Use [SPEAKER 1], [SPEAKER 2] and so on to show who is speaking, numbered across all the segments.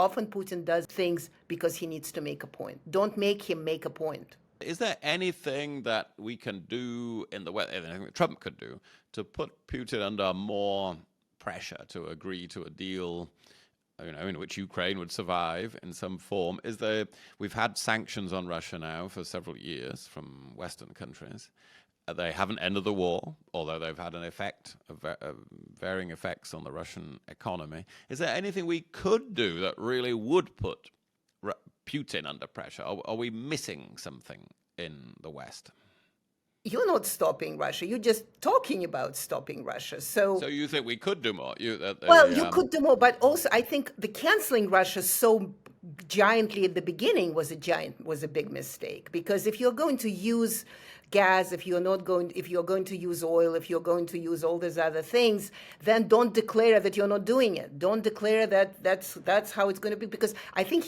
[SPEAKER 1] often Putin does things because he needs to make a point. Don't make him make a point.
[SPEAKER 2] Is there anything that we can do in the West, anything that Trump could do, to put Putin under more pressure to agree to a deal, in which Ukraine would survive in some form? We've had sanctions on Russia now for several years from Western countries. They haven't ended the war, although they've had an effect, varying effects on the Russian economy. Is there anything we could do that really would put Putin under pressure? Are we missing something in the West?
[SPEAKER 1] You're not stopping Russia. You're just talking about stopping Russia. So
[SPEAKER 2] you think we could do more? You
[SPEAKER 1] could do more, but also I think the canceling Russia so giantly at the beginning was a big mistake, because if you're going to use gas, if you're going to use oil, if you're going to use all these other things, then don't declare that you're not doing it. Don't declare that that's how it's going to be, because I think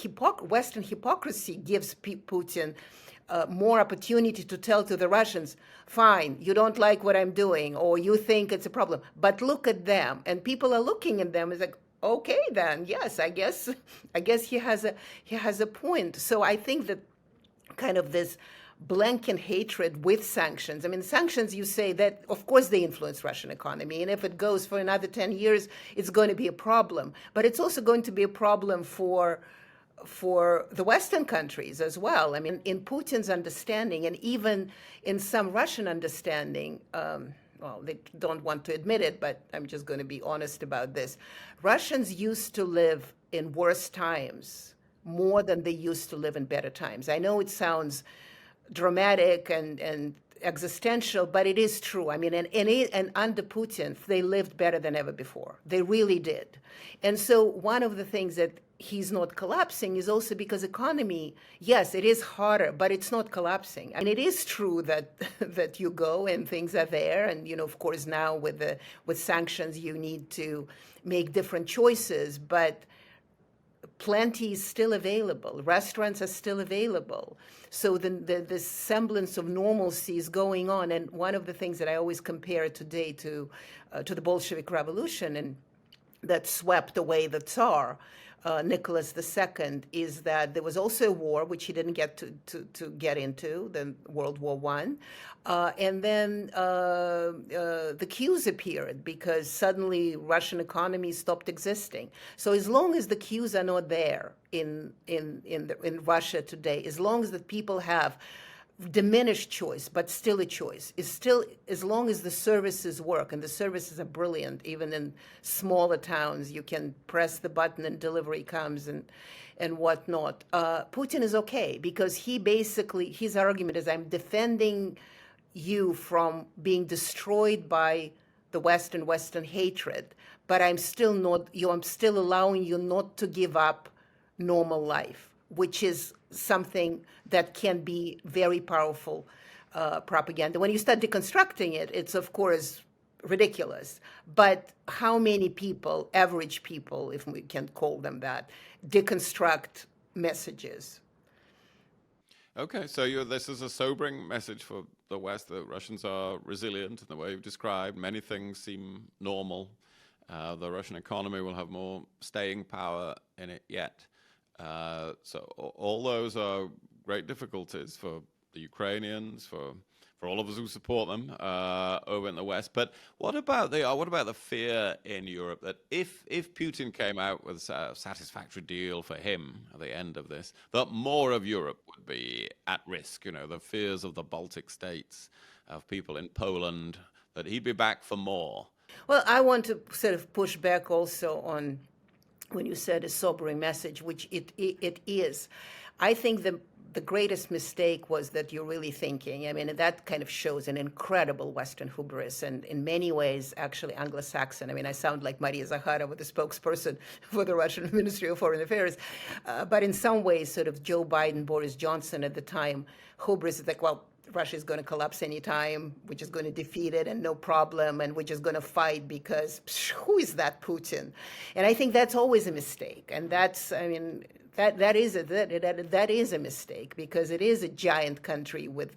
[SPEAKER 1] Western hypocrisy gives Putin more opportunity to tell to the Russians, fine, you don't like what I'm doing, or you think it's a problem, but look at them. And people are looking at them. It's like, okay, then, yes, I guess he has a point. So I think that kind of this blanket hatred with sanctions. I mean, sanctions, you say that, of course, they influence Russian economy. And if it goes for another 10 years, it's going to be a problem. But it's also going to be a problem for the Western countries as well. I mean, in Putin's understanding, and even in some Russian understanding, well, they don't want to admit it, but I'm just going to be honest about this. Russians used to live in worse times more than they used to live in better times. I know it sounds dramatic and existential, but it is true. I mean, and under Putin, they lived better than ever before. They really did. And so one of the things that he's not collapsing is also because economy, yes, it is harder, but it's not collapsing. I mean, it is true that you go and things are there. And, of course, now with sanctions, you need to make different choices, but plenty is still available. Restaurants are still available. So the semblance of normalcy is going on. And one of the things that I always compare today to the Bolshevik Revolution, and that swept away the Tsar, Nicholas II, is that there was also a war, which he didn't get to get into, then World War I. And then the queues appeared because suddenly Russian economy stopped existing. So as long as the queues are not there in Russia today, as long as the people have diminished choice, but still a choice, is still, as long as the services work, and the services are brilliant, even in smaller towns, you can press the button and delivery comes and whatnot. Putin is okay, because his argument is, I'm defending you from being destroyed by the West and Western hatred, but I'm still allowing you not to give up normal life, which is something that can be very powerful propaganda. When you start deconstructing it, it's of course ridiculous. But how many people, average people, if we can call them that, deconstruct messages?
[SPEAKER 2] Okay, so this is a sobering message for the West. The Russians are resilient in the way you've described. Many things seem normal. The Russian economy will have more staying power in it yet. So all those are great difficulties for the Ukrainians, for all of us who support them over in the West. But what about the fear in Europe that if Putin came out with a satisfactory deal for him at the end of this, that more of Europe would be at risk? The fears of the Baltic states, of people in Poland, that he'd be back for more.
[SPEAKER 1] Well, I want to sort of push back also on when you said a sobering message, which it is. I think the greatest mistake was that you're really thinking. I mean, that kind of shows an incredible Western hubris, and in many ways, actually Anglo-Saxon. I mean, I sound like Maria Zakharova, the spokesperson for the Russian Ministry of Foreign Affairs. But in some ways, sort of Joe Biden, Boris Johnson at the time, hubris is like, well, Russia is going to collapse anytime. We're just going to defeat it and no problem. And we're just going to fight because who is that Putin? And I think that's always a mistake. And that's, I mean, that is a mistake, because it is a giant country with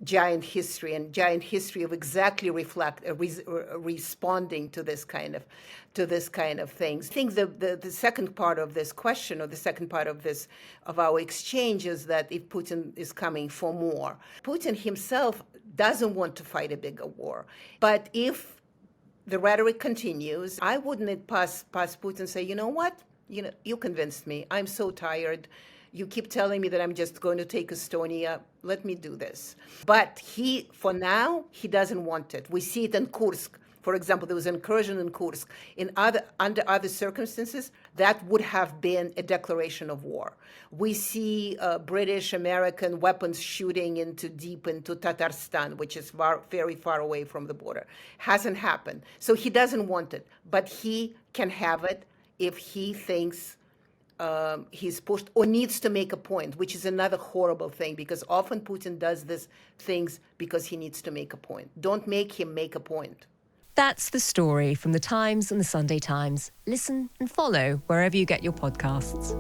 [SPEAKER 1] giant history of exactly responding to this kind of things. I think the second part of this question, or the second part of our exchange, is that if Putin is coming for more, Putin himself doesn't want to fight a bigger war. But if the rhetoric continues, I wouldn't pass Putin and say, you know what, you convinced me. I'm so tired. You keep telling me that I'm just going to take Estonia. Let me do this. But for now, he doesn't want it. We see it in Kursk. For example, there was an incursion in Kursk. Under other circumstances, that would have been a declaration of war. We see British, American weapons shooting deep into Tatarstan, which is very far away from the border. Hasn't happened. So he doesn't want it. But he can have it if he thinks he's pushed or needs to make a point, which is another horrible thing, because often Putin does these things because he needs to make a point. Don't make him make a point.
[SPEAKER 3] That's The Story from The Times and The Sunday Times. Listen and follow wherever you get your podcasts.